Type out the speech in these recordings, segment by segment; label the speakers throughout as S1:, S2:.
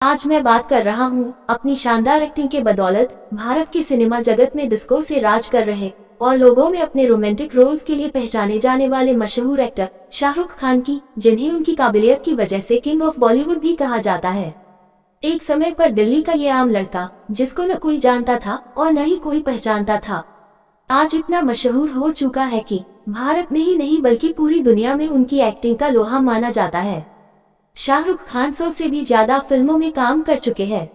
S1: आज मैं बात कर रहा हूँ अपनी शानदार एक्टिंग के बदौलत भारत के सिनेमा जगत में डिस्को से राज कर रहे और लोगों में अपने रोमांटिक रोल्स के लिए पहचाने जाने वाले मशहूर एक्टर शाहरुख खान की, जिन्हें उनकी काबिलियत की वजह से किंग ऑफ बॉलीवुड भी कहा जाता है। एक समय पर दिल्ली का ये आम लड़का, जिसको न कोई जानता था और न ही कोई पहचानता था, आज इतना मशहूर हो चुका है कि भारत में ही नहीं बल्कि पूरी दुनिया में उनकी एक्टिंग का लोहा माना जाता है। शाहरुख खान 100 से भी ज्यादा फिल्मों में काम कर चुके हैं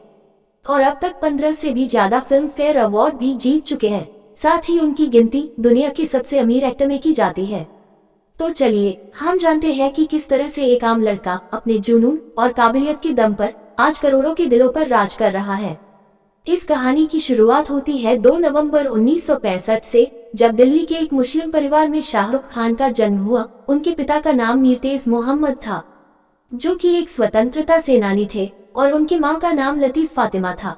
S1: और अब तक 15 से भी ज्यादा फिल्म फेयर अवार्ड भी जीत चुके हैं। साथ ही उनकी गिनती दुनिया के सबसे अमीर एक्टर में की जाती है। तो चलिए हम जानते हैं कि किस तरह से एक आम लड़का अपने जुनून और काबिलियत के दम पर आज करोड़ों के दिलों पर राज कर रहा है। इस कहानी की शुरुआत होती है 2 नवंबर 1965 से, जब दिल्ली के एक मुस्लिम परिवार में शाहरुख खान का जन्म हुआ। उनके पिता का नाम मीरतेज मोहम्मद था, जो कि एक स्वतंत्रता सेनानी थे, और उनकी मां का नाम लतीफ फातिमा था।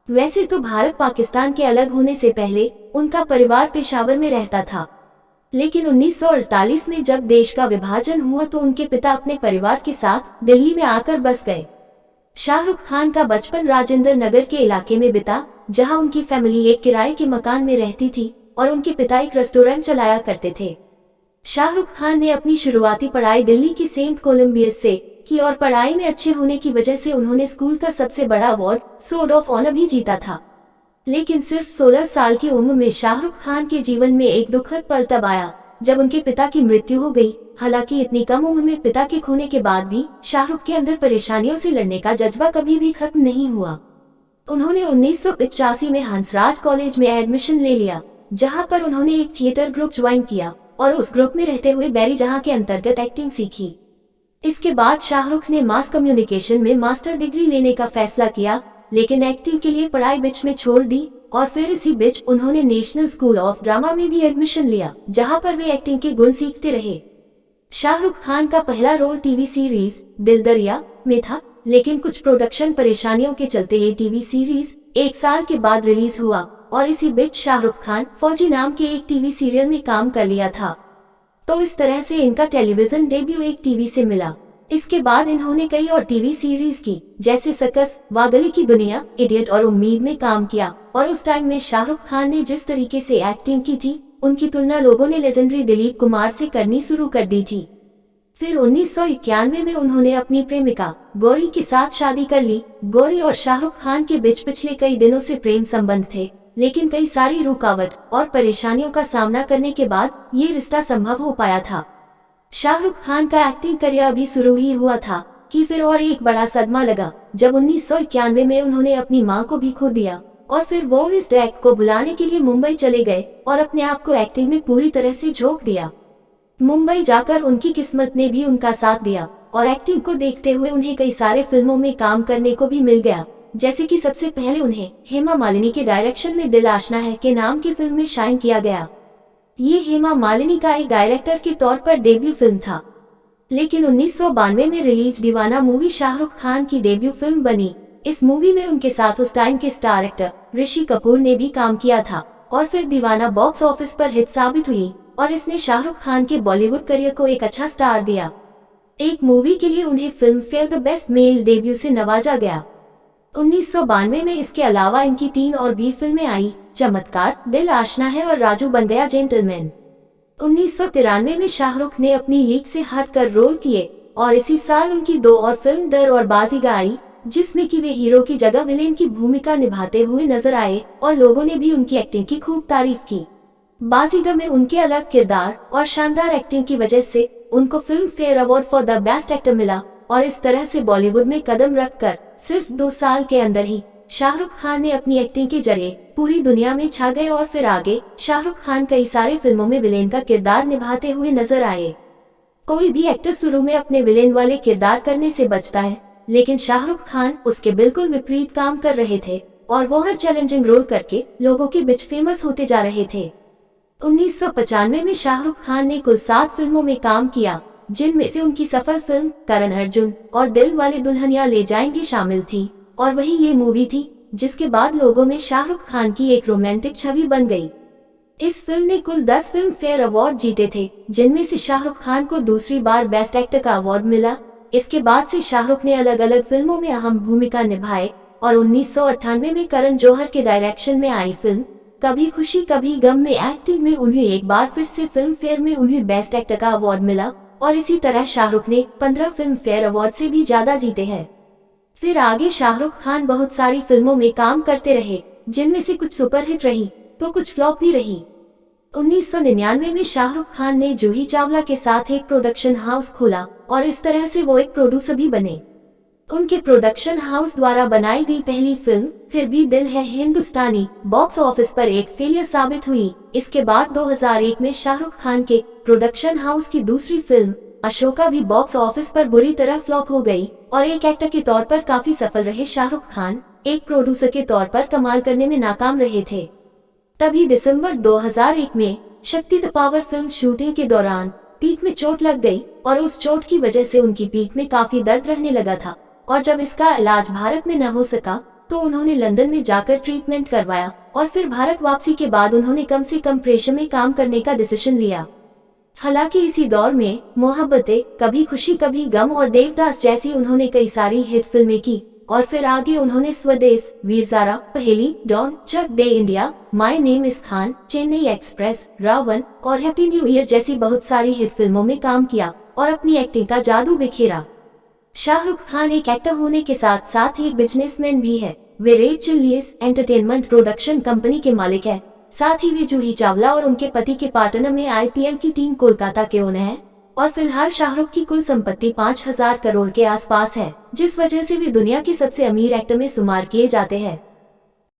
S1: वैसे तो भारत पाकिस्तान के अलग होने से पहले उनका परिवार पेशावर में रहता था, लेकिन 1948 में जब देश का विभाजन हुआ तो उनके पिता अपने परिवार के साथ दिल्ली में आकर बस गए। शाहरुख खान का बचपन राजेंद्र नगर के इलाके में बीता, जहां उनकी फैमिली एक किराए के मकान में रहती थी और उनके पिता एक रेस्टोरेंट चलाया करते थे। शाहरुख खान ने अपनी शुरुआती पढ़ाई दिल्ली की सेंट कोलंबियस से की और पढ़ाई में अच्छे होने की वजह से उन्होंने स्कूल का सबसे बड़ा अवार्ड स्वॉर्ड ऑफ ऑनर भी जीता था। लेकिन सिर्फ 16 साल की उम्र में शाहरुख खान के जीवन में एक दुखद पल तब आया जब उनके पिता की मृत्यु हो गई। हालांकि इतनी कम उम्र में पिता के खोने के बाद भी शाहरुख के अंदर परेशानियों से लड़ने का जज्बा कभी भी खत्म नहीं हुआ। उन्होंने 1985 में हंसराज कॉलेज में एडमिशन ले लिया, जहां पर उन्होंने एक थिएटर ग्रुप ज्वाइन किया और उस ग्रुप में रहते हुए बैरी जहां के अंतर्गत एक्टिंग सीखी। इसके बाद शाहरुख ने मास कम्युनिकेशन में मास्टर डिग्री लेने का फैसला किया, लेकिन एक्टिंग के लिए पढ़ाई बीच में छोड़ दी और फिर इसी बीच उन्होंने नेशनल स्कूल ऑफ ड्रामा में भी एडमिशन लिया, जहां पर वे एक्टिंग के गुण सीखते रहे। शाहरुख खान का पहला रोल टीवी सीरीज दिल दरिया में था, लेकिन कुछ प्रोडक्शन परेशानियों के चलते ये टीवी सीरीज 1 साल के बाद रिलीज हुआ और इसी बीच शाहरुख खान फौजी नाम के एक टीवी सीरियल में काम कर लिया था। तो इस तरह से इनका टेलीविजन डेब्यू एक टीवी से मिला। इसके बाद इन्होंने कई और टीवी सीरीज की, जैसे सकस, वागली की दुनिया, इडियट और उम्मीद में काम किया। और उस टाइम में शाहरुख खान ने जिस तरीके से एक्टिंग की थी, उनकी तुलना लोगों ने लेजेंडरी दिलीप कुमार से करनी शुरू कर दी थी। फिर 1991 में उन्होंने अपनी प्रेमिका गौरी के साथ शादी कर ली। गौरी और शाहरुख खान के बीच पिछले कई दिनों से प्रेम संबंध थे, लेकिन कई सारी रुकावट और परेशानियों का सामना करने के बाद ये रिश्ता संभव हो पाया था। शाहरुख खान का एक्टिंग करियर अभी शुरू ही हुआ था कि फिर और एक बड़ा सदमा लगा, जब 1991 में उन्होंने अपनी मां को भी खो दिया और फिर वो इस एक्ट को बुलाने के लिए मुंबई चले गए और अपने आप को एक्टिंग में पूरी तरह से झोंक दिया। मुंबई जाकर उनकी किस्मत ने भी उनका साथ दिया और एक्टिंग को देखते हुए उन्हें कई सारे फिल्मों में काम करने को भी मिल गया, जैसे कि सबसे पहले उन्हें हेमा मालिनी के डायरेक्शन में दिल आशना है के नाम की फिल्म में शाइन किया गया। ये हेमा मालिनी का एक डायरेक्टर के तौर पर डेब्यू फिल्म था, लेकिन 1992 में रिलीज दीवाना मूवी शाहरुख खान की डेब्यू फिल्म बनी। इस मूवी में उनके साथ उस टाइम के स्टार एक्टर ऋषि कपूर ने भी काम किया था और फिर दीवाना बॉक्स ऑफिस पर हिट साबित हुई और इसने शाहरुख खान के बॉलीवुड करियर को एक अच्छा स्टार दिया। एक मूवी के लिए उन्हें film fair the best male debut से नवाजा गया। 1992 में इसके अलावा इनकी 3 और भी फिल्में आई, चमत्कार, दिल आशना है और राजू बन गया जेंटलमैन। 1993 में शाहरुख ने अपनी लीग से हटकर रोल किए और इसी साल उनकी 2 और फिल्म डर और बाजीगर आई, जिसमें कि वे हीरो की जगह विलेन की भूमिका निभाते हुए नजर आए और लोगों ने भी उनकी एक्टिंग की खूब तारीफ की। बाजीगर में उनके अलग किरदार और शानदार एक्टिंग की वजह से उनको film fair award for the best actor मिला और इस तरह से बॉलीवुड में कदम रखकर सिर्फ 2 साल के अंदर ही शाहरुख खान ने अपनी एक्टिंग के जरिए पूरी दुनिया में छा गए और फिर आगे शाहरुख खान कई सारे फिल्मों में विलेन का किरदार निभाते हुए नजर आए। कोई भी एक्टर शुरू में अपने विलेन वाले किरदार करने से बचता है, लेकिन शाहरुख खान उसके बिल्कुल विपरीत काम कर रहे थे और वो हर चैलेंजिंग रोल करके लोगों के बीच फेमस होते जा रहे थे। 1995 में शाहरुख खान ने कुल 7 फिल्मों में काम किया, जिनमें से उनकी सफल फिल्म करण अर्जुन और दिल वाले दुल्हनिया ले जाएंगे शामिल थी और वही ये मूवी थी जिसके बाद लोगों में शाहरुख खान की एक रोमांटिक छवि बन गई। इस फिल्म ने कुल 10 फिल्म फेयर अवार्ड जीते थे, जिनमें से शाहरुख खान को दूसरी बार बेस्ट एक्टर का अवार्ड मिला इसके बाद से शाहरुख ने अलग अलग फिल्मों में अहम भूमिका निभाई और 1998 में करण जौहर के डायरेक्शन में आई फिल्म कभी खुशी कभी गम में एक्टिंग में उन्हें एक बार फिर से फिल्म फेयर में उन्हें बेस्ट एक्टर का अवार्ड मिला और इसी तरह शाहरुख ने 15 फिल्म फेयर अवार्ड से भी ज्यादा जीते हैं। फिर आगे शाहरुख खान बहुत सारी फिल्मों में काम करते रहे, जिनमें से कुछ सुपरहिट रही तो कुछ फ्लॉप भी रही। 1999 में शाहरुख खान ने जूही चावला के साथ एक प्रोडक्शन हाउस खोला और इस तरह से वो एक प्रोड्यूसर भी बने। उनके प्रोडक्शन हाउस द्वारा बनाई गई पहली फिल्म फिर भी दिल है हिंदुस्तानी बॉक्स ऑफिस पर एक फेलियर साबित हुई। इसके बाद 2001 में शाहरुख खान के प्रोडक्शन हाउस की दूसरी फिल्म अशोका भी बॉक्स ऑफिस पर बुरी तरह फ्लॉप हो गई और एक एक्टर के तौर पर काफी सफल रहे शाहरुख खान एक प्रोड्यूसर के तौर पर कमाल करने में नाकाम रहे थे। तभी दिसंबर 2001 में शक्ति द पावर फिल्म शूटिंग के दौरान पीठ में चोट लग गई और उस चोट की वजह से उनकी पीठ में काफी दर्द रहने लगा था और जब इसका इलाज भारत में न हो सका तो उन्होंने लंदन में जाकर ट्रीटमेंट करवाया और फिर भारत वापसी के बाद उन्होंने कम से कम प्रेशर में काम करने का डिसीजन लिया। हालांकि इसी दौर में मोहब्बतें, कभी खुशी कभी गम और देवदास जैसी उन्होंने कई सारी हिट फिल्में की और फिर आगे उन्होंने स्वदेश, Veer Zaara, Paheli, Don, Chak De India, my name is Khan, Chennai express, Raavan और हैप्पी न्यू ईयर जैसी बहुत सारी हिट फिल्मों में काम किया और अपनी एक्टिंग का जादू बिखेरा। शाहरुख खान एक एक्टर होने के साथ साथ एक बिजनेसमैन भी है। वे Red Chillies Entertainment production company के मालिक है। साथ ही वे जूही चावला और उनके पति के पार्टनर में आईपीएल की टीम कोलकाता के ओनर हैं और फिलहाल शाहरुख की कुल संपत्ति 5000 करोड़ के आसपास है, जिस वजह से वे दुनिया के सबसे अमीर एक्टर में शुमार किए जाते हैं।